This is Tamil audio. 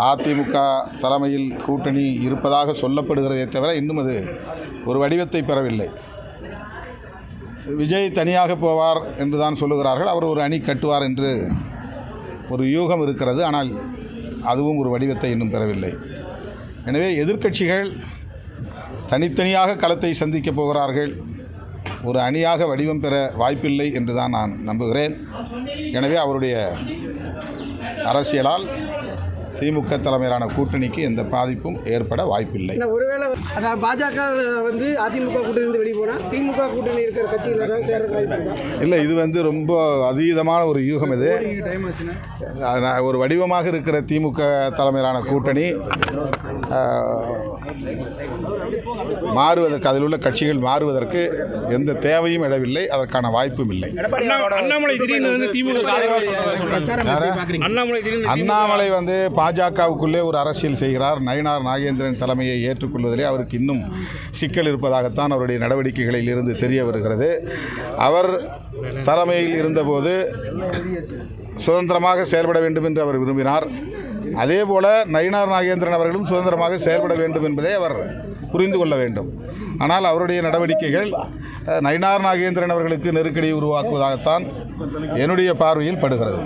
அதிமுக தலைமையில் கூட்டணி இருப்பதாக சொல்லப்படுகிறதே தவிர இன்னும் அது ஒரு வடிவத்தை பெறவில்லை. விஜய் தனியாக போவார் என்று தான் சொல்லுகிறார்கள். அவர் ஒரு அணி கட்டுவார் என்று ஒரு யூகம் இருக்கிறது. ஆனால் அதுவும் ஒரு வடிவத்தை இன்னும் பெறவில்லை. எனவே எதிர்க்கட்சிகள் தனித்தனியாக களத்தை சந்திக்கப் போகிறார்கள். ஒரு அணியாக வடிவம் பெற வாய்ப்பில்லை என்று தான் நான் நம்புகிறேன். எனவே அவருடைய அரசியலால் திமுக தலைமையிலான கூட்டணிக்கு எந்த பாதிப்பும் ஏற்பட வாய்ப்பில்லை. ஒருவேளை பாஜக அதிமுக கூட்டணி வெளியே போனால் திமுக கூட்டணி இருக்கிற கட்சியில் இல்லை, இது ரொம்ப அதீதமான ஒரு யூகம். இது ஒரு வடிவமாக இருக்கிற திமுக தலைமையிலான கூட்டணி மாறுவதற்கு, அதில் உள்ள கட்சிகள் மாறுவதற்கு எந்த தேவையும் இடவில்லை, அதற்கான வாய்ப்பும் இல்லை. அண்ணாமலை பாஜகவுக்குள்ளே ஒரு அரசியல் செய்கிறார். நயினார் நாகேந்திரன் தலைமையை ஏற்றுக்கொள்வதிலே அவருக்கு இன்னும் சிக்கல் இருப்பதாகத்தான் அவருடைய நடவடிக்கைகளில் இருந்து தெரிய வருகிறது. அவர் தலைமையில் இருந்தபோது சுதந்திரமாக செயல்பட வேண்டும் என்று அவர் விரும்பினார். அதேபோல நயினார் நாகேந்திரன் அவர்களும் சுதந்திரமாக செயல்பட வேண்டும் என்பதை அவர் புரிந்து கொள்ள வேண்டும். ஆனால் அவருடைய நடவடிக்கைகள் நயினார் நாகேந்திரன் அவர்களுக்கு நெருக்கடியை உருவாக்குவதாகத்தான் என்னுடைய பார்வையில் படுகிறது.